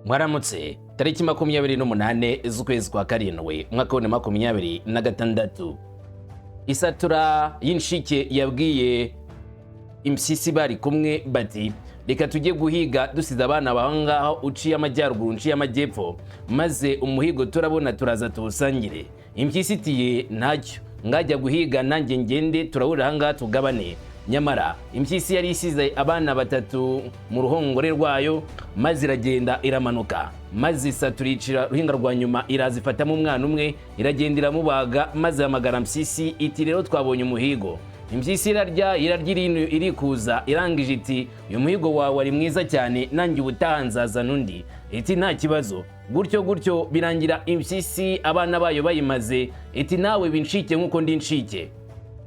Mwaramutse tariki 28 z'ukwezi kwa karindwi mwaka wa 2026. Isatura y'inshike yabwiye impyisi bari kumwe bati reka tujye guhiga dusize abana bahangaho uciye amajyaruguru uciye amajyepfo maze umuhigo turabona turaza tuwusangire. Impyisi itiye ntacyo ngajya guhiga nanjye ngende turahurira ahangaha tugabane. Nyamara impyisi yari isize abana batatu mu ruhongore rwayo maze iragenda iramanuka, maze isaturicira ruhinga rwa nyuma irazifatamo umwana umwe iragenda iramubaga maze amagara mpyisi iti rero twabonye umuhigo. Impyisi irarya irikuza irangije iti uyu muhigo wawe ari mwiza cyane nanjye ubutaha nzazana undi. Iti nta kibazo. Gutyo birangira impyisi abana bayo bayimaze iti nawe binshike nkuko ndi nshike.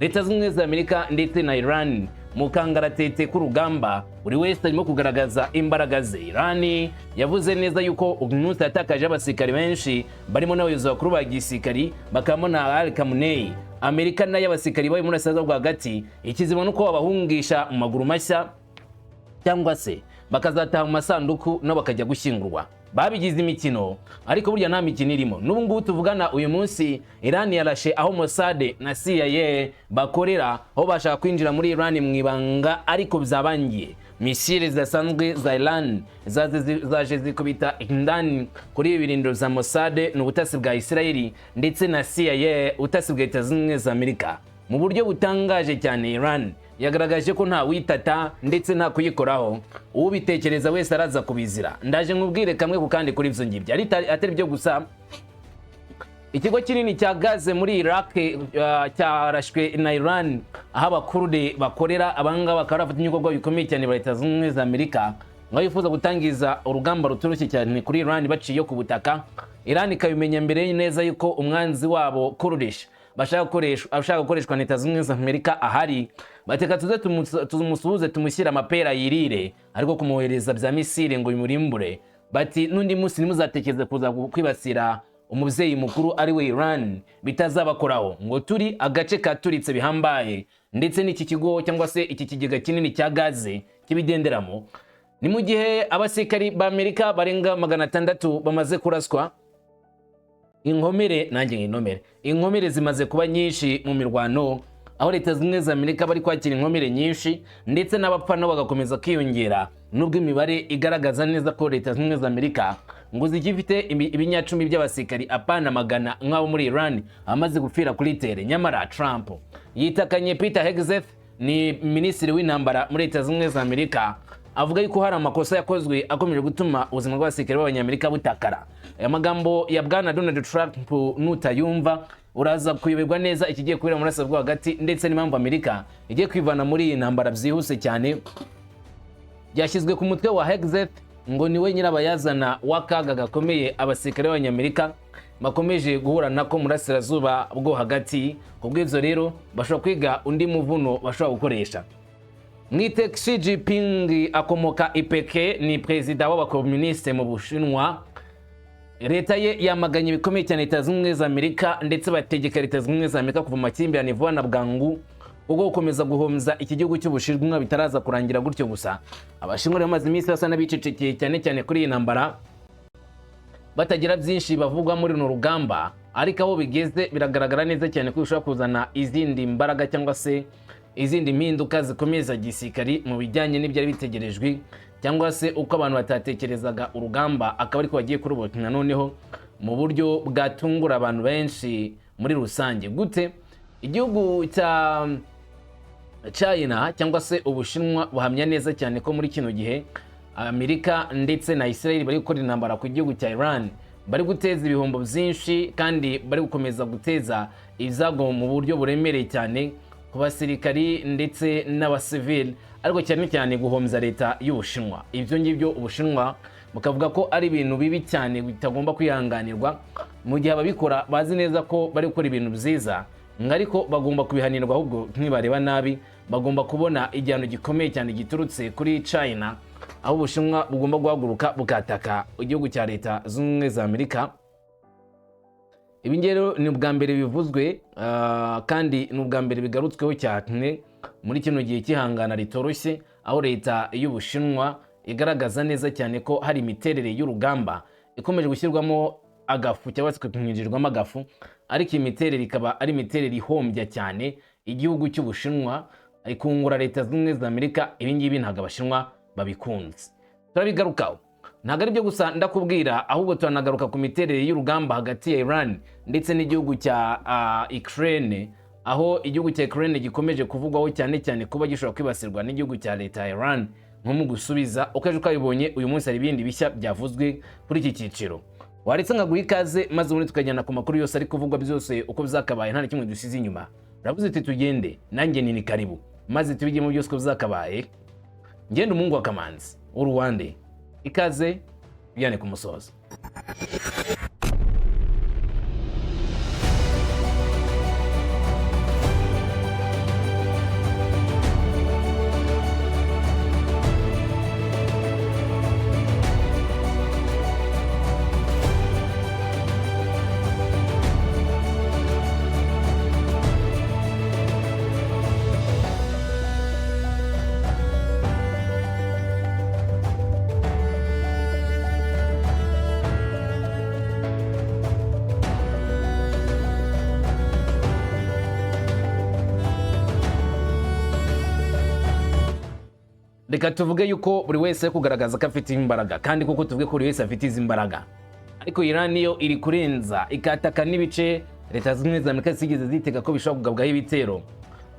Leta z'Ubumwe za Amerika ndetse na Iran mu kangaratete k'urugamba buri wese arimo kugaragaza imbaraga ze. Iran yavuze neza yuko umunsi yatakaje abasirikari benshi barimo n'abayobozi bakuru ba gisirikari bakamo na Al-Khamenei. Amerika nayo abasirikari bayo muri Asaza rwagati ikizima nuko babahungisha mu maguru mashya cyangwa se bakazataha mu masanduku no bakajya gushyingurwa. Babigize imikino ariko burya nta mikino irimo. N'ubu ngubu tuvugana uyu munsi Iran yarashe aho Mossad na CIA bakorera aho bashaka kwinjira muri Iran mu ibanga ariko byabangiye. Misile zasanzwe za Iran zaje zikubita indani kuri ibirindiro za Mossad n'ubutasi bwa Israeli ndetse na CIA ubutasi bwa Leta z'Ubumwe za Amerika. Mu buryo butangaje cyane Iran yagaragaje ko nta witata ndetse nta kuyikoraho, ubitekereza wese araza kubizira. Ndaje nkubwire kamwe ku kandi kuri ivyo ngibyo atari byo gusa. Ikigo kinini cya gaze muri Iraq cyarashwe na Iran aho abakurde bakorera abanga bakara bafite ibikorwa bikomeye cyane ba Leta z'Ubumwe za Amerika ngo bifuza gutangiza urugamba rutoroshye cyane kuri Iran baciye ku butaka. Iran ikabimenya mbere neza yuko umwanzi wabo Kurdish bashaka gukoreshwa na Leta z'Ubumwe za Amerika ahari, bateka tuze tumusuhuze tumushyira amapera yirire ariko kumuhereza bya misile ngo bimurimbure. Bati nundi munsi nimuzatekereza kuza kwibasira umuvyeyi mukuru ari we Iran bitazabakoraho ngo turi agace katuritse bihambaye. Ndetse n'iki kigo cyangwa se iki kigega kinini cya gaze kibigenderamo. Ni mu gihe abasirikari ba Amerika barenga 600 bamaze kuraswa. Inkomere zimaze kuba nyinshi mu mirwano aho Leta z'Ubumwe za Amerika bari kwakira inkomere nyinshi ndetse n'abapfa nabo bagakomeza kwiyongera, nubwo imibare igaragaza neza ko Leta z'Ubumwe za Amerika ngo zigifite ibinyacumi by'abasirikari apana magana nk'abo muri Iran amaze gupfira kuri tere. Nyamara Trump yitakanye Peter Hegseth ni minisitiri w'intambara muri Leta z'Ubumwe za Amerika avuga yuko hari amakosa yakozwe akomeje gutuma ubuzima bw'abasirikare b'abanyamerika butakara. Aya magambo ya bwana Donald Trump nutayumva uraza kuyoberwa neza ikigiye kubera muri Asaza rwagati ndetse n'impamvu Amerika igiye kwivana muri iyi ntambara byihuse cyane. Byashyizwe ku mutwe wa Hegseth ngo niwe nyirabayazana w'akaga gakomeye abasirikare b'abanyamerika bakomeje guhura nako muri Asirazuba bwo hagati. Kubw'ibyo rero bashobora kwiga undi muvuno bashobora gukoresha. Mwite Xi Jinping akomoka Ipeke ni perezida w'abakomuniste mu Bushinwa. Leta ye yamaganye bikomeye cyane Leta z'Ubumwe za Amerika ndetse bategeka Leta z'Ubumwe za Amerika kuva makimbirane vuba na bwangu ubwo gukomeza guhomza iki gihugu cy'Ubushinwa bitaraza kurangira gutyo gusa. Abashinwa bamaze iminsi basa n'abicecekeye cyane kuri iyi ntambara batagira byinshi bavugwa muri no rugamba, ariko aho bigeze biragaragara neza cyane ko bishobora kuzana izindi mbaraga cyangwa se izindi mpinduka zikomeza gisirikari mu bijyanye n'ibyari bitegerejwe cyangwa se uko abantu batatekerezaga urugamba akaba ariko bagiye kurubona noneho mu buryo bwatungura abantu benshi muri rusange. Gute igihugu cya China cyangwa se Ubushinwa buhamya neza cyane ko muri kino gihe Amerika ndetse na Israel bari gukora intambara ku gihugu cya Iran, bari guteza ibihombo byinshi kandi bari gukomeza guteza izago mu buryo buremereye cyane ku basirikari ndetse n'abasivili, ariko cyane guhomza Leta y'Ubushinwa. Ibyo ngibyo Ubushinwa bukavuga ko ari ibintu bibi cyane bitagomba kwihanganirwa mu gihe ababikora bazi neza ko bari gukora ibintu byiza, ariko bagomba kubihanirwa ahubwo ntibareba nabi. Bagomba kubona igihano gikomeye cyane giturutse kuri China aho Ubushinwa bugomba guhaguruka bukataka igihugu cya Leta z'Ubumwe za Amerika. Ibi ngero ni ubwa mbere bivuzwe kandi ni ubwa mbere bigarutsweho cyane muri kino gihe cyihangana ritoroshye aho Leta y'Ubushinwa igaragaza neza cyane ko hari imiterere y'urugamba ikomeje gushyirwamo agafu cyangwa se kwinjirwamo agafu, ariko iyi miterere ikaba ari imiterere ihombya cyane igihugu cy'Ubushinwa, ikungura Leta Zunze Ubumwe za Amerika. Ibi ngibi ntabwo Abashinwa babikunze. Turabigarukaho, ntabwo ari byo gusa ndakubwira, ahubwo turanagaruka ku miterere y'urugamba hagati ya Iran ndetse n'igihugu cya Ukraine, aho igihugu cya Ukraine gikomeje kuvugwaho cyane cyane kuba gishobora kwibasirwa n'igihugu cya leta ya Iran. Nko mu gusubiza uko ejo ukabibonye, uyu munsi hari ibindi bishya byavuzwe kuri iki cyiciro. Waretse nkaguha ikaze maze ubundi tukajyana ku makuru yose ari kuvugwa byose uko bizakabaye, nta na kimwe dusize inyuma. Uravuze uti tugende, nanjye ni karibu maze tubigemo byose uko bizakabaye. Ngende umuhungu wa Kamanzi w'Uruwande, ikaze bijyane ku musozo. Reka tuvuge yuko buri wese kugaragaza ko afite imbaraga, kandi kuko tuvuge ko buri wese afite izi mbaraga, ariko Iran yo iri kurenza ikataka n'ibice Leta Zunze Ubumwe za Amerika zigeze zitega ko bishobora kugabwaho ibitero.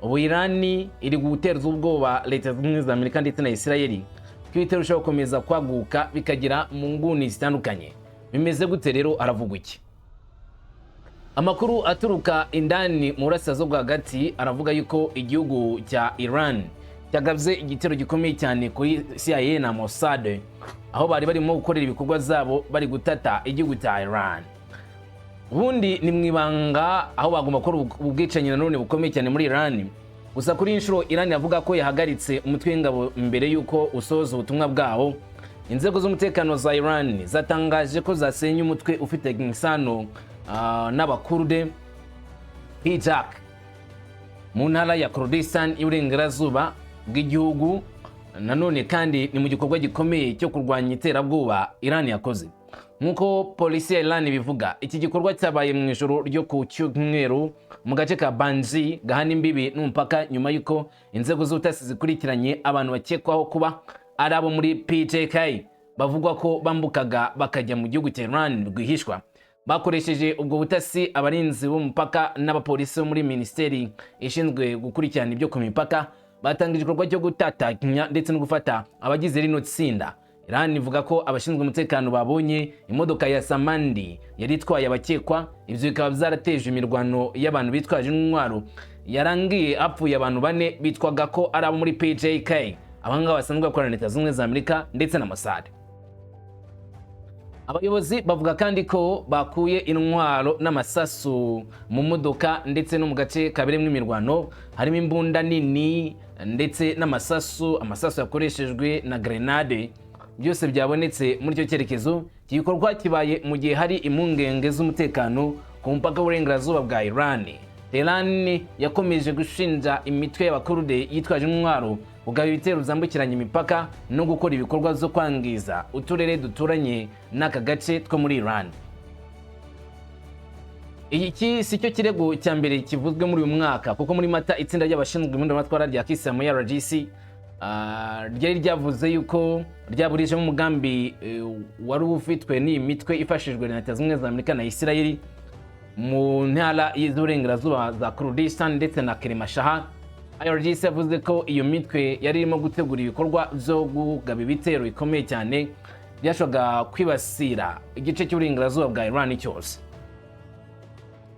Ubu Iran iri guteza ubwoba Leta Zunze Ubumwe za Amerika ndetse na Israeli ko ibitero bishobora gukomeza kwaguka bikagera mu nguni zitandukanye. Bimeze gute rero? Aravuga iki? Amakuru aturuka indani mu burasirazuba hagati aravuga yuko igihugu cya Iran cyagabye igitero gikomeye cyane kuri CIA na Mossad, aho bari barimo gukorera ibikorwa zabo bari gutata igihugu cya Iran. Ubundi ni mwibanga, aho bagomba gukora ubwicanyi nanone bukomeye cyane muri Iran. Gusa kuri inshuro Iran yavuga ko yahagaritse umutwe w'ingabo mbere yuko usoza ubutumwa bwabo. Inzego z'umutekano za Iran zatangaje ko zasenye umutwe ufite isano n'Abakurde Hijak mu ntara ya Kurdistan y'Uburengerazuba bw'igihugu. Nanone kandi ni mu gikorwa gikomeye cyo kurwanya iterabwoba Iran yakoze. Nkuko polisi ya Iran bivuga, iki gikorwa cyabaye mu ijoro ryo ku Cyumweru mu gace ka Banji gahana imbibi n'umupaka, nyuma yuko inzego z'ubutasi zikurikiranye abantu bakekwaho kuba ari abo muri PJK bavugwa ko bambukaga bakajya mu gihugu cya Iran rwihishwa. Bakoresheje ubwo butasi abarinzi b'umupaka n'abapolisi bo muri Minisiteri ishinzwe gukurikirana ibyo ku mipaka batangije igikorwa cyo gutatanya ndetse no gufata abagize rino tsinda. Iran ivuga ko abashinzwe umutekano babonye imodoka ya Samandi yari itwaye abakekwa. Ibyo bikaba byarateje imirwano y'abantu bitwaje intwaro yarangiye apfuye abantu 4 bitwaga ko ari abo muri PJK, abanga basanzwe bakorana na Leta Zunze Ubumwe za Amerika ndetse na Mossad. Abayobozi bavuga kandi ko bakuye intwaro n'amasasu mu modoka ndetse no mu gace kaberemo imirwano, harimo imbunda nini ndetse n'amasasu yakoreshejwe na grenade. Byose byabonetse muri cyo cyerekezo. Iki gikorwa kibaye mu gihe hari impungenge z'umutekano ku mupaka w'Uburengerazuba bwa Iran. Tehran yakomeje gushinja imitwe y'Abakurde yitwaje intwaro kugaba ibitero byambukiranya imipaka no gukora ibikorwa byo kwangiza uturere duturanye n'aka gace two muri Iran. Iki si cyo kirego cya mbere kivuzwe muri uyu mwaka, kuko muri Mata itsinda ry'abashinzwe impinduramatwara rya Kisilamu ya RGC ryari ryavuze yuko ryaburije mu mugambi wari ufitwe n'iyi mitwe ifashijwe na Leta Zunze Ubumwe za Amerika na Israeli mu ntara y'Uburengerazuba za Kurdistan ndetse na Kermanshah. IRGC yavuze ko iyo mitwe yari irimo gutegura ibikorwa byo kugaba ibitero bikomeye cyane byashoboraga kwibasira igice cy'Uburengerazuba bwa Iran cyose.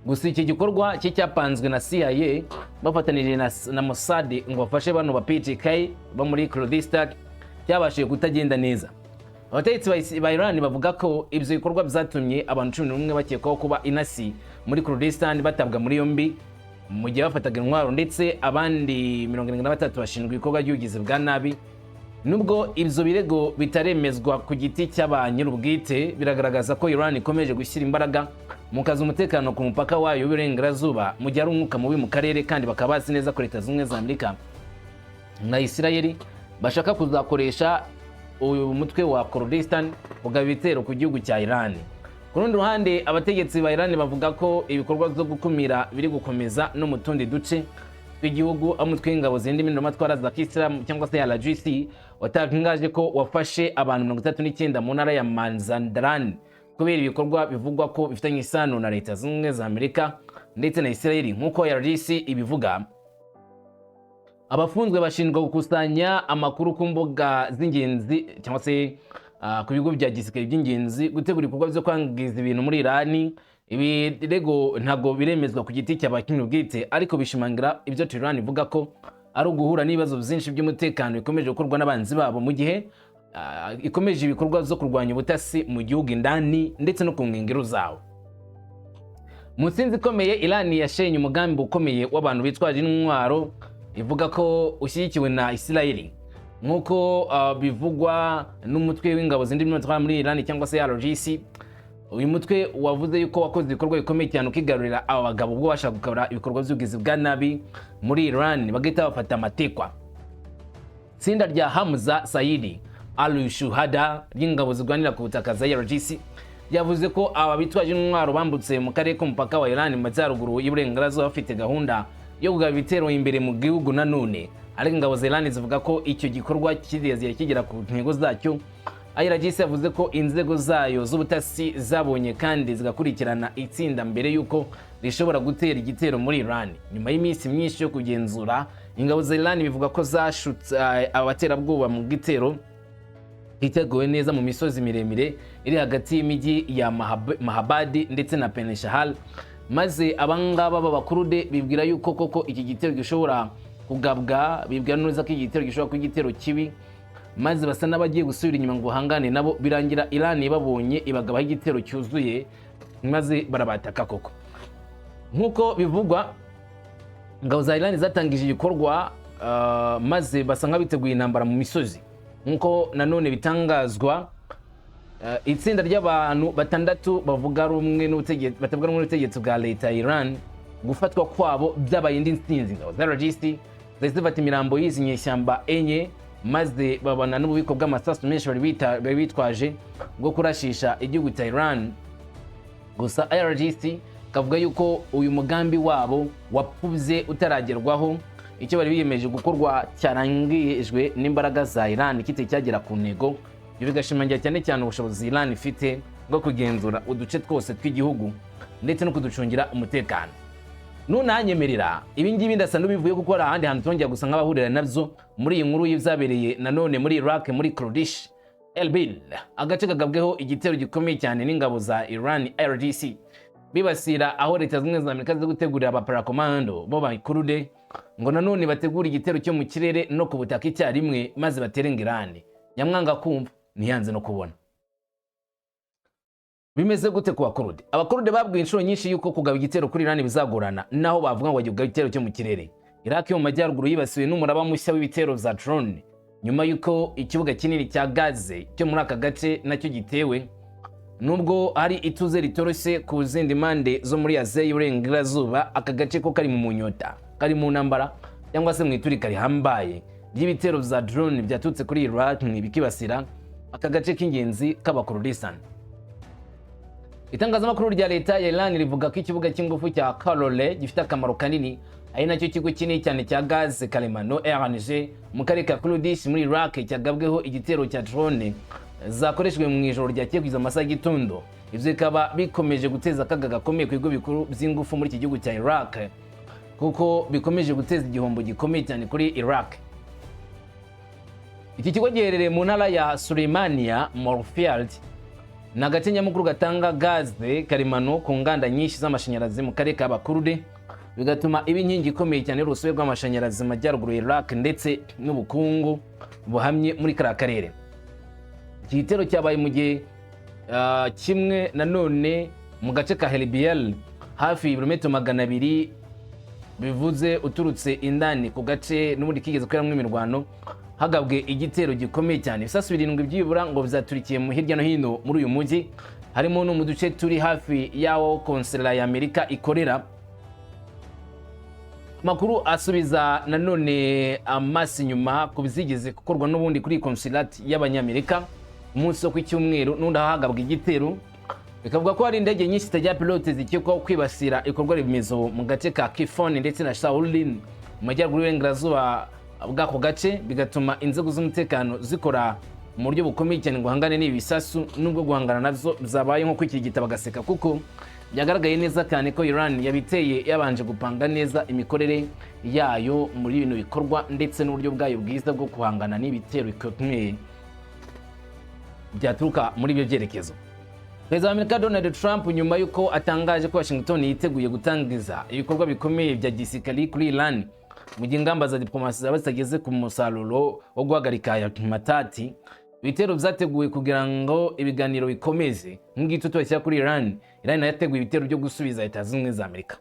Gusa iki gikorwa cyapanzwe na CIA bafatanije na Mossad ngo bafashe bano ba PJK bo muri Kurdistan cyabashije kutagenda neza. Abategetsi ba Iran bavuga ko ibyo bikorwa byatumye abantu 11 bakekwaho kuba inasi muri Kurdistan batabwa muri yombi mu gihe bafataga intwaro, ndetse abandi 73 bashinzwe ibikorwa by'ubugizi bwa nabi. Nubwo ibyo birego bitaremezwa ku giti cy'abanyirubwite, biragaragaza ko Iran ikomeje gushyira imbaraga mu kazi umutekano ku mupaka wayo w'Uburengerazuba mu gihe ari umwuka mubi mu karere, kandi bakaba bazi neza ko Leta Zunze Ubumwe za Amerika na Israeli bashaka kuzakoresha uyu mutwe wa Kurdistan ugaba ibitero ku gihugu cya Iran. Ku rundi ruhande abategetsi ba Iran bavuga ko ibikorwa byo gukumira biri gukomeza no mu tundi duce tw'igihugu, umutwe w'ingabo zindi mpinduramatwara za Kisilamu cyangwa se RGC watangaje ko wafashe abantu 39 mu ntara ya Mazandaran kubera ibikorwa bivugwa ko bifitanye isano na Leta Zunze Ubumwe za Amerika ndetse na Israeli. Nk'uko RGC ibivuga, abafunzwe bashinjwa gukusanya amakuru ku mbuga z'ingenzi cyangwa se ku bigo bya gisirikare by'ingenzi, gutegura ibikorwa byo kwangiza ibintu muri Iran. Ibi rego ntago biremezwa ku giti cy'abakinnyi bwite, ariko bishimangira ibyo Tehran ivuga ko ari uguhura n'ibibazo byinshi by'umutekano bikomeje gukorwa n'abanzi babo mu gihe ikomeje ibikorwa byo kurwanya ubutasi mu gihugu indani ndetse no ku nkengero zawo. Mu nsinzi ikomeye, Iran yashenye umugambi ukomeye w'abantu bitwaje intwaro ivuga ko ushyigikiwe na Israeli, nk'uko bivugwa n'umutwe w'ingabo zindi mpinduramatwara muri Iran cyangwa se RGC. Uyu mutwe wavuze yuko wakoze ibikorwa bikomeye cyane ukigarurira aba bagabo ubwo bashaka gukora ibikorwa by'ubugizi bwa nabi muri Iran, bagahita bafata amatekwa. Itsinda rya Hamza Saidi al-Shuhada ry'ingabo zirwanira ku butaka za RGC yavuze ko aba bitwaje intwaro bambutse mu karere k'umupaka wa Iran mu majyaruguru y'uburengerazuba bafite gahunda yo kugaba ibitero imbere mu gihugu. Nanone ariko ingabo za Iran zivuga ko icyo gikorwa kigera ku ntego zacyo. RGC yavuze ko inzego zayo z'ubutasi zabonye kandi zigakurikirana itsinda mbere yuko rishobora gutera igitero muri Iran. Nyuma y'iminsi myinshi yo kugenzura, ingabo za Iran bivuga ko zashutse abaterabwoba mu gitero hiteguwe neza mu misozi miremire iri hagati y'imijyi ya Mahabad ndetse na Penshahar, maze abangaba b'abakurude bibwira yuko koko iki gitero gishobora kugabwa, bibwira neza ko iki gitero gishobora kuba igitero kibi, maze basa n'abagiye gusubira inyuma ngo hangane nabo. Birangira Iran babonye ibagabaho igitero cyuzuye, maze barabataka koko. Nk'uko bivugwa, ingabo za Iran zatangije igikorwa maze basa nk'abiteguye intambara mu misozi. Nk'uko nanone bitangazwa, itsinda ry'abantu 6 batavuga rumwe n'ubutegetsi bwa leta ya Iran, gufatwa kwabo byabaye indi nsinzi. Ingabo za RGC zahise zifata imirambo y'izi nyeshyamba enye, maze babona n'ububiko bw'amasasu menshi bari bitwaje bwo kurashisha igihugu cya Iran. Gusa RGC kavuga yuko uyu mugambi wabo wapfubye utaragerwaho, icyo bari biyemeje gukorwa cyarangijwe n'imbaraga za Iran kitari cyagera ku ntego. Ibi bigashimangira cyane cyane ubushobozi Iran ifite bwo kugenzura uduce twose tw'igihugu ndetse no kuducungira umutekano. Nunanyemerera ibi ngibi ndasa n'ubivuye kuko ari ahandi hantu tongera gusa nk'abahurira nabyo muri iyi nkuru y'ibyabereye nanone muri Iraq, muri Kurdish Erbil, agace kagabweho igitero gikomeye cyane n'ingabo za Iran RGC bibasira aho Leta Zunze Ubumwe za Amerika zo gutegurira abaparakomando bo bakurde ngo nanone bategura igitero cyo mu kirere no ku butaka icyarimwe, maze baterenga Iran. Nyamwanga kumva ntiyanze no kubona. Bimeze gute ku bakurude? Abakurude babwiye inshuro nyinshi yuko kugaba igitero kuri Iran bizagorana, naho bavuga ngo bagaba igitero cyo mu kirere. Iraq yo mu majyaruguru yibasiwe n'umuraba mushya w'ibitero za drone nyuma yuko ikibuga kinini cya Gaze cyo muri aka gace nacyo gitewe. Nubwo hari ituze ritoroshye ku zindi mande zo muri Aziya y'uburengerazuba, aka gace ko kari mu munyota, kari mu ntambara cyangwa se mu iturika rihambaye ry'ibitero za drone byatutse kuri Iraq bikibasira aka gace k'ingenzi k'Abakurdistan. Itangazamakuru rya leta ya Iran rivuga ko ikibuga cy'ingufu cya Karole gifite akamaro kanini, ari nacyo kigo kinini cyane cya Gaz Karemano RNG mu karere ka Kurdish muri Iraq cyagabweho igitero cya drone zakoreshejwe mu ijoro ryakeye kugeza amasaha y'igitondo. Ibyo bikaba bikomeje guteza akaga gakomeye ku bigo bikuru by'ingufu muri iki gihugu cya Iraq, kuko bikomeje guteza igihombo gikomeye cyane kuri Iraq. Iki kigo giherereye mu ntara ya Suleimania Moorfield, ni agace nyamukuru gatanga gaze karemano ku nganda nyinshi z'amashanyarazi mu karere k'Abakurde, bigatuma iba inkingi ikomeye cyane y'urusobe rw'amashanyarazi mu majyaruguru ya Iraq ndetse n'ubukungu buhamye muri kariya karere. Iki gitero cyabaye mu gihe kimwe nanone mu gace ka Erbil, hafi ibirometero 200 bivuze uturutse indani ku gace n'ubundi kigeze kuberamo imirwano, hagabwe igitero gikomeye cyane. Ibisasu 7 byibura ngo bizaturikiye mu hirya no hino muri uyu mujyi, harimo no mu duce turi hafi yawo konsera ya Amerika ikorera. makuru asubiza nanone amaso inyuma ku bizigeze gukorwa n'ubundi kuri consulate y'abanyamerika umunsi wo ku cyumweru n'undi ahagabwa igitero. Bikavuga ko hari indege nyinshi zitajya pilote zikekwaho kwibasira ikorwa remezo mu gace ka Kifone ndetse na Shaolin mu majyaruguru y'Uburengerazuba bw'ako gace, bigatuma inzego z'umutekano zikora mu buryo bukomeye cyane ngo hangane n'ibi bisasu, nubwo guhangana nazo zabaye nko kwikigita bagaseka, kuko byagaragaye neza cyane ko Iran yabiteye yabanje gupanga neza imikorere yayo muri bino bikorwa ndetse n'uburyo bwayo bwiza bwo guhangana n'ibitero bikomeye byaturuka muri ibyo byerekezo. Perezida wa Amerika Donald Trump nyuma yuko atangaje ko Washington yiteguye gutangiza ibikorwa bikomeye bya gisirikare kuri Iran mu gihe ingamba za diplomasi zaba zitageze ku musaruro wo guhagarika aya matati, ibitero byateguwe kugira ngo ibiganiro bikomeze nk'igitutu cya kuri Iran yateguye ibitero byo gusubiza Leta Zunze Ubumwe za Amerika.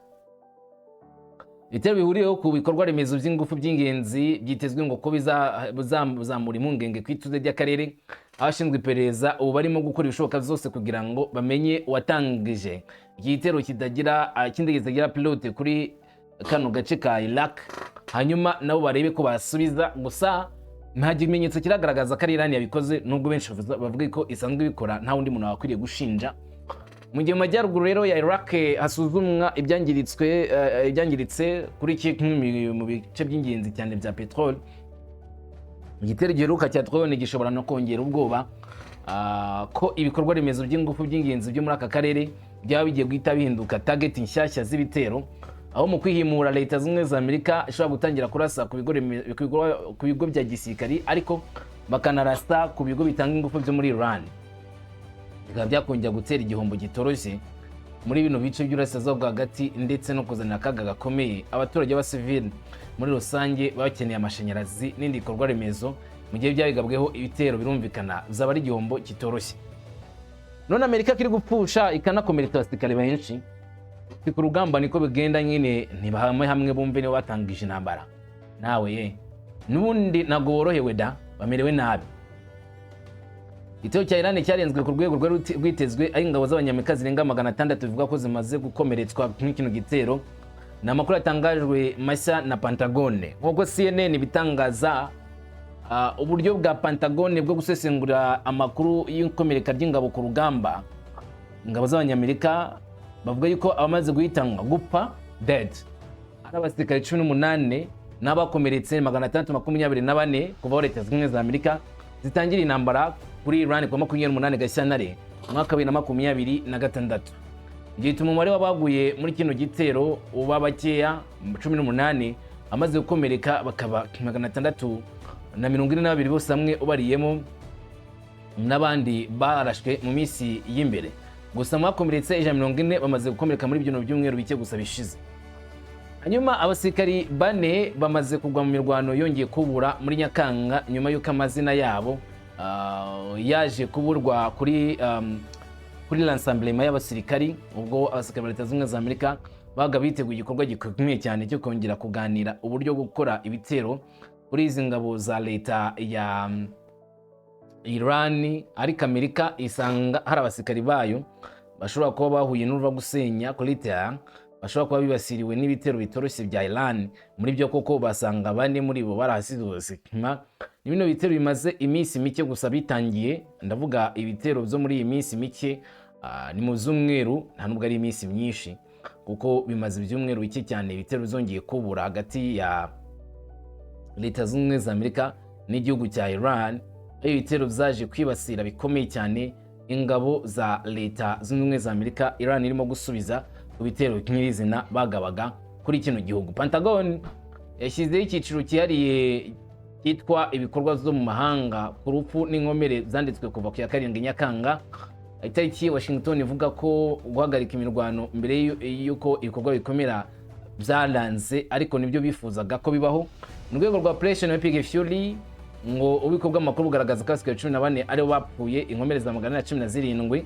Ibitero bihuriyeho ku bikorwa remezo by'ingufu by'ingenzi byitezwe ngo ko bizamura impungenge ku ituze ry'akarere. Abashinzwe iperereza ubu barimo gukora ibishoboka byose kugira ngo bamenye uwatangije igitero cy'indege zitagira pilote kuri kano gace ka Iraq, hanyuma nabo barebe ko basubiza. Gusa nta kimenyetso kiragaragaza ko Iran yabikoze, nubwo benshi bavuga ko isanzwe ibikora nta wundi muntu wakwiriye gushinja. Mu gihe mu majyaruguru rero ya Iraq hasuzumwa ibyangiritse kuri kimwe mu bice by'ingenzi cyane bya petrol. Igitero giheruka cya drone gishobora no kongera ubwoba ko ibikorwa remezo by'ingufu by'ingenzi byo muri aka karere byaba bigiye guhita bihinduka target nshyashya z'ibitero, aho mu kwihimura Leta Zunze Ubumwe za Amerika ishobora gutangira kurasa ku bigo bya gisirikari, ariko bakanarasa ku bigo bitanga ingufu byo muri Iran. Bikaba byakongera gutera igihombo gitoroshye muri bino bice by'Uburasirazuba bwo hagati ndetse no kuzanira akaga gakomeye abaturage b'abasivili muri rusange bakeneye amashanyarazi n'indi bikorwa remezo. Mu gihe byabigabweho ibitero birumvikana zaba ari igihombo kitoroshye. None Amerika kiri gupfusha ikanakomeretsa abasirikare benshi ku rugamba, niko bigenda nyine hamwe bumve nibo batangije intambara. Nawe n'ubundi ntago worohewe da, bamerewe nabi. Igitero cya Iran cyarenzwe ku rwego rwitezwe, aho ingabo z'abanyamerika zirenga 600 bivuga ko zimaze gukomeretswa nk'ikino gitero. Ni amakuru yatangajwe mashya na Pentagon. Nk'uko CNN bitangaza, uburyo bwa Pentagon bwo gusesengura amakuru y'ikomereka ry'ingabo ku rugamba, ingabo z'abanyamerika bavuga yuko abamaze guhitanwa gupfa dead ari abasirikare 18 n'abakomeretse 624 kuva Leta Zunze Ubumwe za Amerika zitangira intambara kuri Iran ku 28 Gashyantare mwaka 2026. Gituma umubare w'abaguye muri kino gitero uba bakeya 18, amaze gukomereka bakaba 642 bose hamwe ubariyemo n'abandi barashwe mu minsi y'imbere. Gusa mwakomeretse 140 bamaze gukomereka muri bino byumweru bike gusa bishize. Hanyuma abasirikari 4 bamaze kugwa mu mirwano yongeye kubura muri Nyakanga nyuma y'uko amazina yabo yaje kuburwa kuri l'ensemblema y'abasirikari, ubwo abasirikari ba Leta Zunze Ubumwe za Amerika baga biteguye igikorwa gikomeye cyane cyo kongera kuganira uburyo bwo gukora ibitero kuri izi ngabo za leta ya Iran, ariko Amerika isanga hari abasirikari bayo bashobora kuba bahuye n'uruva gusenya kuri Tehran, bashobora kuba bibasiriwe n'ibitero bitoroshye bya Iran. Muri byo koko basanga 4 muri bo barahasize ubuzima. Ibino bitero bimaze iminsi mike gusa bitangiye, ndavuga ibitero byo muri iyi minsi mike ni mu zumweru, nta nubwo ari iminsi myinshi kuko bimaze ibyumweru bike cyane ibitero zongeye kubura hagati ya Leta Zunze Ubumwe za Amerika n'igihugu cya Iran. Ibitero byaje kwibasira bikomeye cyane ingabo za Leta Zunze Ubumwe za Amerika. Iran irimo gusubiza ku bitero nyirizina bagabaga kuri kino gihugu. Pentagon yashyizeho icyiciro cyihariye cyitwa ibikorwa zo mu mahanga ku rupfu n'inkomere zanditswe kuva ku ya 7 Nyakanga. Itariki Washington ivuga ko guhagarika imirwano mbere y'uko ibikorwa bikomera byaranze, ariko nibyo bifuzaga ko bibaho. Mu rwego rwa Operation Epic Fury ngo ubiko bw'amakuru bugaragaza ko abasirikare 14 aribo bapfuye, inkomere za 117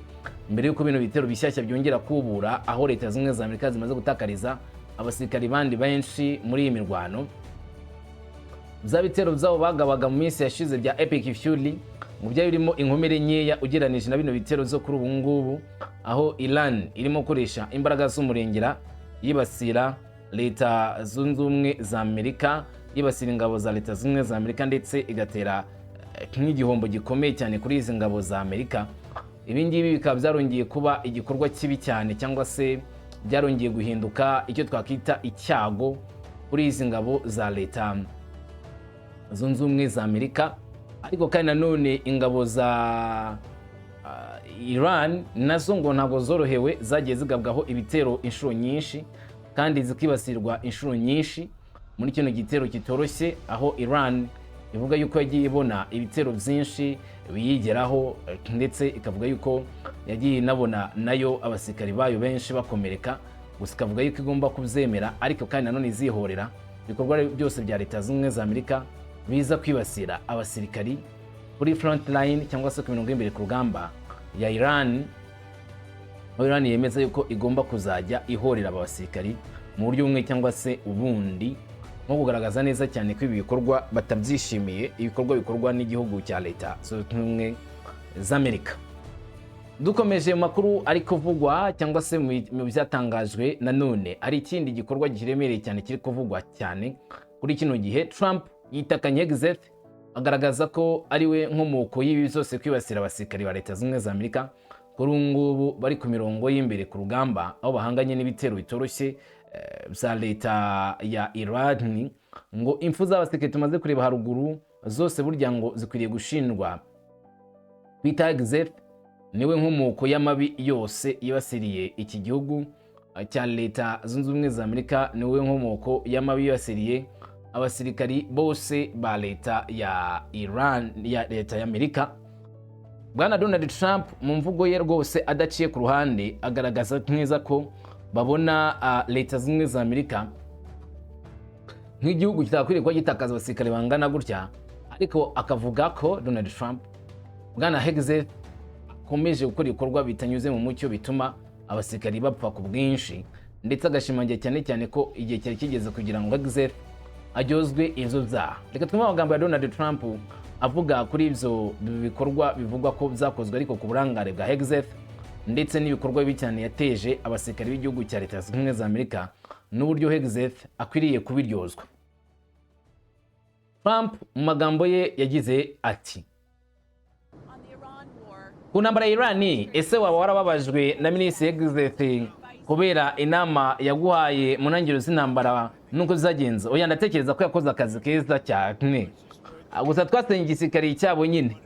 mbere y'uko bino bitero bishyashya byongera kubura, aho Leta Zunze Ubumwe za Amerika zimaze gutakariza abasirikari bandi benshi muri iyi mirwano. Bya bitero byabo bagabaga mu minsi yashize bya Epic Fury mu bya birimo inkomere nkeya ugeranije na bino bitero zo kuri ubu ngubu, aho Iran irimo gukoresha imbaraga z'umurengera yibasira leta zunze ubumwe za Amerika, yibasira ingabo za leta zunze ubumwe za Amerika ndetse igatera nk'igihombo gikomeye cyane kuri izi ngabo za Amerika. Ibi ngibi bikaba byarongeye kuba igikorwa kibi cyane, cyangwa se byarongeye guhinduka icyo twakwita icyago kuri izi ngabo za leta zunze ubumwe za Amerika. Ariko kandi nanone ingabo za Iran nazo ngo ntabwo zorohewe, zagiye zigabwaho ibitero inshuro nyinshi kandi zikibasirwa inshuro nyinshi muri kino gitero kitoroshye, aho Iran ivuga yuko yagiye ibona ibitero byinshi biyigeraho ndetse ikavuga yuko yagiye inabona nayo abasirikari bayo benshi bakomereka, gusa ikavuga yuko igomba kubyemera, ariko kandi nanone izihorera ibikorwa byose bya leta zunze ubumwe za Amerika biza kwibasira abasirikari kuri front line cyangwa se ku mirongo y'imbere ku rugamba ya Iran. Iran yemeza yuko igomba kuzajya ihorera aba basirikari mu buryo bumwe cyangwa se ubundi, nko kugaragaza neza cyane ko ibi bikorwa batabyishimiye, ibikorwa bikorwa n'igihugu cya leta zunze ubumwe za Amerika. Dukomeje mu makuru ari kuvugwa cyangwa se mu byatangajwe, nanone hari ikindi gikorwa kiremereye cyane kiri kuvugwa cyane kuri kino gihe. Trump yitakanye Hexeth, agaragaza ko ari we nkomoko y'ibi byose kwibasira abasirikari ba leta zunze ubumwe za Amerika kuri ubu ngubu bari ku mirongo y'imbere ku rugamba, aho bahanganye n'ibitero bitoroshye bya leta ya Iran. Ngo impfu z'abasirikari tumaze kureba haruguru zose burya ngo zikwiriye gushinjwa kwita Hexeth, niwe nkomoko y'amabi yose yibasiriye iki gihugu cya leta zunze ubumwe za Amerika, niwe nkomoko y'amabi yibasiriye abasirikari bose ba leta ya Iran, ya leta ya Amerika. Bwana Donald Trump mu mvugo ye rwose adaciye ku ruhande agaragaza neza ko babona leta zunze ubumwe za Amerika nk'igihugu kitakwiriye kuba gitakaza abasirikare bangana gutya, ariko akavuga ko Donald Trump, Bwana Hexeth, akomeje gukora ibikorwa bitanyuze mu mucyo bituma abasirikari bapfa ku bwinshi, ndetse agashimangira cyane cyane ko igihe cyari kigeze kugira ngo Hexeth aryozwe ivyo byaha. Reka twumve amagambo ya Donald Trump avuga kuri ivyo bikorwa bivugwa ko byakozwe ariko ku burangare bwa Hexeth, ndetse n'ibikorwa bibi cyane yateje abasirikari b'igihugu cya leta zunze ubumwe za Amerika, n'uburyo Hexeth akwiriye kubiryozwa. Trump mu magambo ye yagize ati: ku ntambara ya Iran, ese waba warababajwe na Minisitiri Hexeth kubera inama yaguhaye mu ntangiriro z'intambara nuko zagenze? Oya, ndatekereza ko yakoze akazi keza cyane, gusa twasenye igisirikare cyabo nyine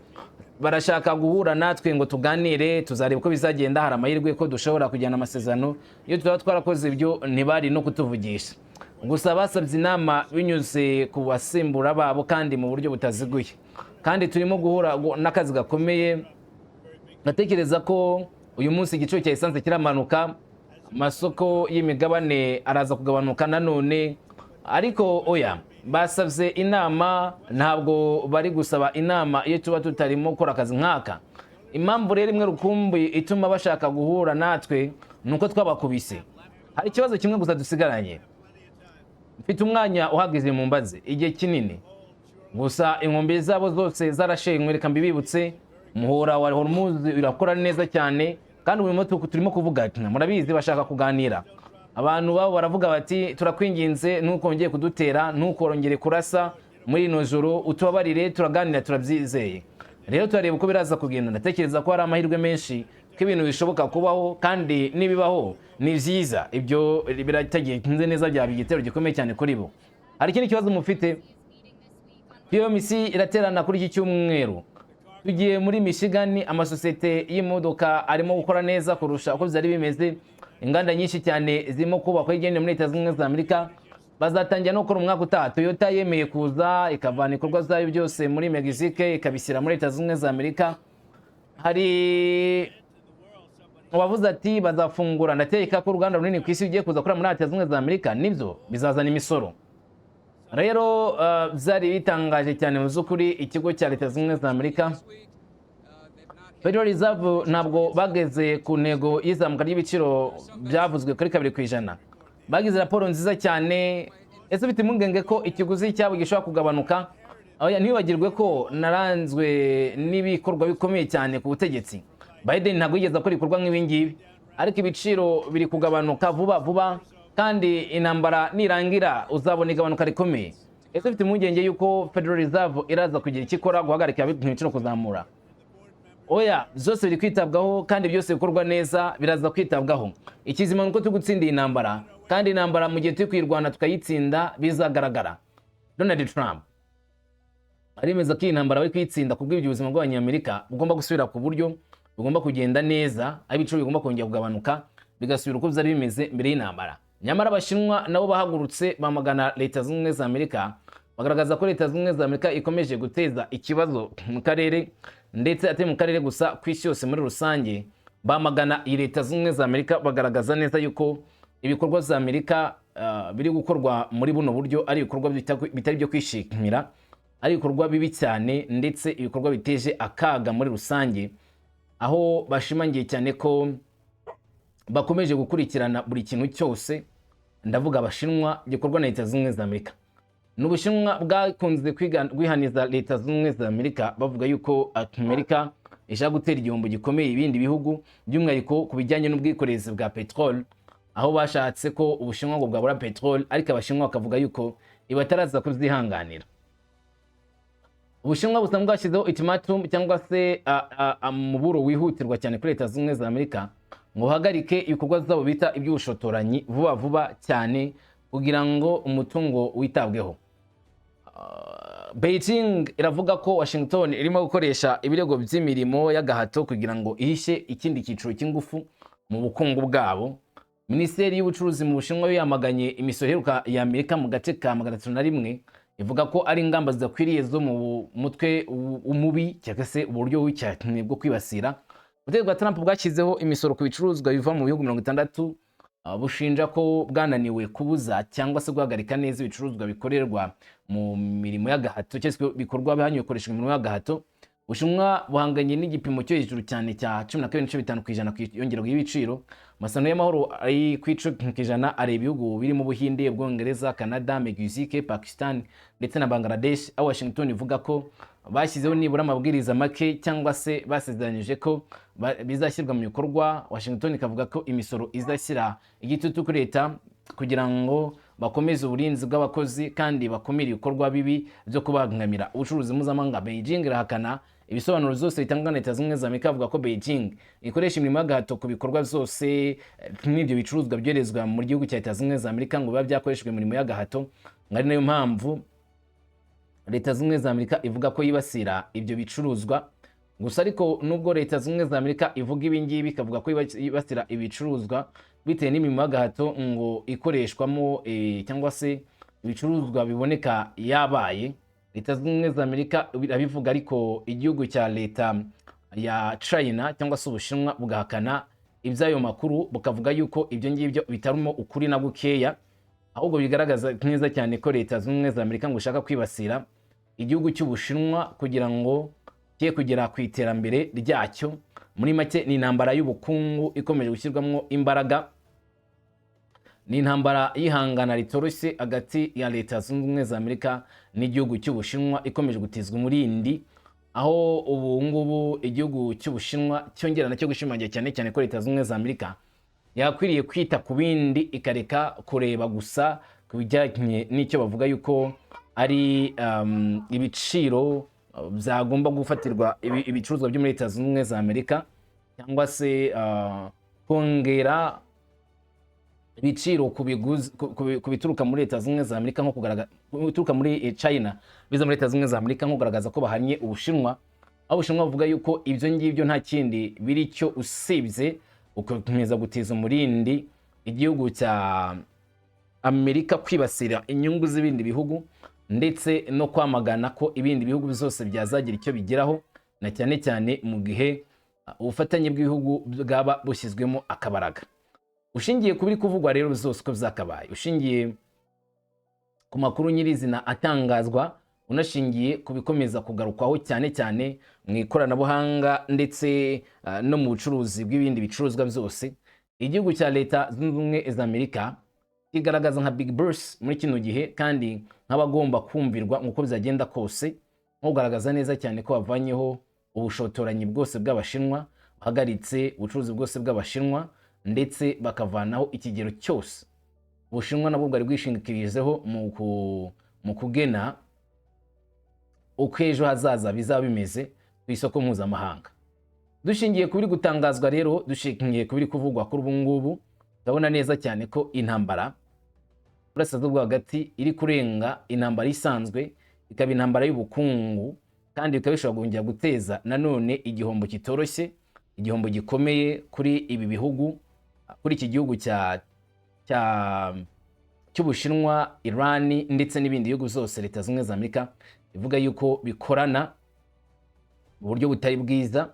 barashaka guhura natwe ngo tuganire, tuzareba uko bizagenda. Hari amahirwe ko dushobora kujyana amasezerano, iyo tuba twarakoze ibyo ntibari no kutuvugisha, gusa basabye inama binyuze ku basimbura babo kandi mu buryo butaziguye, kandi turimo guhura n'akazi gakomeye. Natekereza ko uyu munsi igiciro cya esanse kiramanuka, amasoko y'imigabane araza kugabanuka nanone, ariko oya, basabye inama, ntabwo bari gusaba inama iyo tuba tutarimo gukora akazi nk'aka. Impamvu rero imwe rukumbi ituma bashaka guhura natwe nuko twabakubise. Hari ikibazo kimwe gusa dusigaranye, mfite umwanya uhagaze mu mbazi igihe kinini, gusa inkombe zabo zose zarashenywe. Reka mbibibutse, umuhora wa Hormuz urakora neza cyane, kandi uyu munsi turimo kuvuga ati murabizi bashaka kuganira. Abantu babo baravuga bati turakwinginze ntukongeye kudutera, ntukorongere kurasa muri ino joro, utubabarire, turaganira, turabyizeye. Rero turareba uko biraza kugenda. Ndatekereza ko hari amahirwe menshi ko ibintu bishoboka kubaho, kandi nibibaho ni byiza. Ibyo birategereje neza, byaba igitero gikomeye cyane kuri bo. Hari ikindi kibazo mufite, POMC iraterana kuri iki cyumweru. Tugiye muri Michigan, amasosiyete y'imodoka arimo gukora neza kurusha uko byari bimeze. Inganda nyinshi cyane zirimo kubakwa hirya no hino muri leta zunze ubumwe za Amerika. Bazatangira no gukora umwaka utaha. Toyota yemeye kuza ikavana ibikorwa byayo byose muri Mexique ikabishyira muri leta zunze ubumwe za Amerika. Hari wavuze ati bazafungura, ndatekeka ko uruganda runini ku isi ugiye kuza gukora muri leta zunze ubumwe za Amerika, nibyo bizazana imisoro. Rero byari bitangaje cyane mu z'ukuri. Ikigo cya leta zunze ubumwe za Amerika Federal Reserve ntabwo bageze ku ntego y'izamuka ry'ibiciro byavuzwe kuri 2%. Bagize raporo nziza cyane. Ese ufite impungenge ko ikiguzi cyabo gishobora kugabanuka? Ntibagirwe ko naranzwe n'ibikorwa bikomeye cyane ku butegetsi. Biden ntabwo yigeze akora ibikorwa nk'ibi ngibi, ariko ibiciro biri kugabanuka vuba vuba. kandi intambara nirangira uzabona igabanuka rikomeye. Ese ufite impungenge yuko Federal Reserve iraza kugira icyo ikora guhagarika ibiciro kuzamura? Oya, byose biri kwitabwaho kandi byose bikorwa neza, biraza kwitabwaho. Ikizima nuko tugutsinda iyi ntambara, kandi intambara mu gihe turi kwirwana tukayitsinda bizagaragara. Donald Trump arimeza ko iyi ntambara bari kwitsinda kubw'ibyo ubuzima bw'Abanyamerika bugomba gusubira ku buryo bugomba kugenda neza, aho ibiciro bigomba kongera kugabanuka bigasubira uko byari bimeze mbere y'intambara. Nyamara Abashinwa nabo bahagurutse bamagana Leta Zunze Ubumwe za Amerika, bagaragaza ko Leta Zunze Ubumwe za Amerika ikomeje guteza ikibazo mu karere, ndetse atari mu karere gusa, ku isi yose muri rusange. Bamagana iyi Leta Zunze Ubumwe za Amerika, bagaragaza neza yuko ibikorwa za Amerika biri gukorwa muri buno buryo ari ibikorwa bitari byo kwishimira, ari ibikorwa bibi cyane, ndetse ibikorwa biteje akaga muri rusange, aho bashimangiye cyane ko bakomeje gukurikirana buri kintu cyose, ndavuga Abashinwa, gikorwa na Leta Zunze Ubumwe za Amerika. N'Ubushinwa bwakunze kwihaniza Leta Zunze Ubumwe za Amerika, bavuga yuko Amerika ishaka gutera igihombo gikomeye ibindi bihugu, by'umwihariko ku bijyanye n'ubwikorezi bwa petrol, aho bashatse ko Ubushinwa ngo bwabura petrol, ariko Abashinwa bakavuga yuko ibataraza kuzihanganira. Ubushinwa busanzwe bwashyizeho ultimatum cyangwa se umuburo wihutirwa cyane kuri Leta Zunze Ubumwe za Amerika ngo uhagarike ibikorwa zabo bita iby'ubushotoranyi vuba vuba cyane, kugira ngo umutungo witabweho. Beijing iravuga ko Washington irimo gukoresha ibirego by'imirimo y'agahato kugira ngo ihishe ikindi cyiciro cy'ingufu mu bukungu bwabo. Minisiteri y'ubucuruzi mu Bushinwa yamaganye imisoro iheruka ya Amerika mu gace ka 301, ivuga ko ari ingamba zidakwiriye zo mu mutwe umubi cyangwa se uburyo w'icyatsi bwo kwibasira. Ubutegetsi bwa Trump bwashyizeho imisoro ku bicuruzwa biva mu bihugu 60, bushinja ko bwananiwe kubuza cyangwa se guhagarika neza ibicuruzwa bikorerwa mu mirimo y'agahato cyangwa bikorwa bihanywe gukoreshwa imirimo y'agahato. Ubushinwa buhanganye n'igipimo cyo hejuru cyane cya 12.5% ku iyongerwa y'ibiciro. Amasano y'amahoro ari ku 10% areba ibihugu birimo Ubuhinde, Ubwongereza, Canada, Mexique, Pakistan ndetse na Bangladesh, aho Washington ivuga ko bashyizeho nibura amabwiriza make cyangwa se basezeranyije ko bizashyirwa mu bikorwa. Washington ikavuga ko imisoro izashyira igitutu kuri Leta kugira ngo bakomeze uburinzi bw'abakozi kandi bakumire ibikorwa bibi byo kubangamira ubucuruzi mpuzamahanga. Beijing irahakana ibisobanuro zose bitangwa na Leta Zunze Ubumwe za Amerika, avuga ko Beijing ikoresha imirimo y'agahato ku bikorwa byose n'ibyo bicuruzwa byoherezwa mu gihugu cya Leta Zunze Ubumwe za Amerika ngo biba byakoreshejwe imirimo y'agahato. Ari nayo mpamvu Leta Zunze Ubumwe za Amerika ivuga ko yibasira ibyo bicuruzwa. Gusa ariko nubwo Leta Zunze Ubumwe za Amerika ivuga ibi ngibi, ikavuga ko yibasira ibicuruzwa bitewe n'imirimo y'agahato ngo ikoreshwamo cyangwa se ibicuruzwa biboneka yabaye, Leta Zunze Ubumwe za Amerika irabivuga, ariko igihugu cya Leta ya China cyangwa se Ubushinwa bugahakana iby'ayo makuru, bukavuga yuko ibyo ngibyo bitarimo ukuri na gukeya, ahubwo bigaragaza neza cyane ko Leta Zunze Ubumwe za Amerika ngo ushaka kwibasira igihugu cy'Ubushinwa kugira ngo kiye kugera ku iterambere ryacyo. Muri make ni intambara y'ubukungu ikomeje gushyirwamo imbaraga, ni intambara y'ihangana ritoroshye hagati ya Leta Zunze Ubumwe za Amerika n'igihugu cy'Ubushinwa, ikomeje gutizwa umurindi, aho ubu ngubu igihugu cy'Ubushinwa cyongerana cyo gushimangira cyane cyane ko Leta Zunze Ubumwe za Amerika yakwiriye kwita ku bindi, ikareka kureba gusa ku bijyanye n'icyo bavuga yuko ari ibiciro byagomba gufatirwa ibicuruzwa byo muri Leta Zunze Ubumwe za Amerika, cyangwa se kongera ibiciro ku bituruka muri Leta Zunze Ubumwe za Amerika, nko kugaragaza bituruka muri China biza muri Leta Zunze Ubumwe za Amerika, nko kugaragaza ko bahanye Ubushinwa, aho Ubushinwa buvuga yuko ibyo ngibyo nta kindi biri cyo usibye ukomeza gutiza umurindi igihugu cya Amerika kwibasira inyungu z'ibindi bihugu, ndetse no kwamagana ko ibindi bihugu byose byazagira icyo bigeraho, na cyane cyane mu gihe ubufatanye bw'ibihugu bwaba bushyizwemo akabaraga. Ushingiye ku biri kuvugwa rero zose uko byakabaye, ushingiye ku makuru nyirizina atangazwa, unashingiye ku bikomeza kugarukwaho cyane cyane mu ikoranabuhanga ndetse no mu bucuruzi bw'ibindi bicuruzwa byose, igihugu cya Leta Zunze Ubumwe za Amerika kigaragaza nka big boss muri kino gihe, kandi nk'abagomba kumvirwa nk'uko byagenda kose, nko kugaragaza neza cyane ko bavanyeho ubushotoranyi bwose bw'Abashinwa, bahagaritse ubucuruzi bwose bw'Abashinwa, ndetse bakavanaho ikigero cyose Ubushinwa nabwo bwari bwishingikirijeho mu kugena uko ejo hazaza bizaba bimeze ku isoko mpuzamahanga. Dushingiye kubiri gutangazwa rero, dushingiye kubiri kuvugwa kuri ubu ngubu, ndabona neza cyane ko intambara burasirazuba hagati iri kurenga intambara isanzwe, ikaba intambara y'ubukungu, kandi bikaba bishobora kongera guteza nanone igihombo kitoroshye, igihombo gikomeye kuri ibi bihugu, kuri iki gihugu cy'Ubushinwa, Iran ndetse n'ibindi bihugu zose Leta Zunze za Amerika ivuga yuko bikorana mu buryo butari bwiza.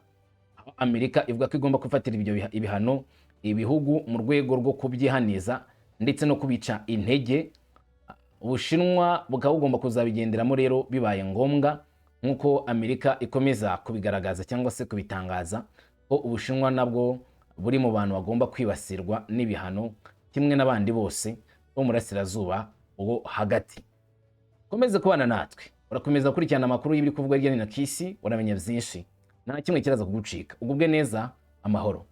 Amerika ivuga ko igomba gufatira ibyo ibihano ibihugu mu rwego rwo kubyihaniza ndetse no kubica intege. Ubushinwa bukaba bugomba kuzabigenderamo rero bibaye ngombwa, nk'uko Amerika ikomeza kubigaragaza cyangwa se kubitangaza ko Ubushinwa nabwo buri mu bantu bagomba kwibasirwa n'ibihano kimwe n'abandi bose bo mu burasirazuba bwo hagati. Komeze kubana natwe, urakomeza gukurikirana amakuru y'ibiri kuvugwa hirya no hino ku isi, uramenya byinshi, nta kimwe kiraza kugucika. Ugubwe neza, amahoro.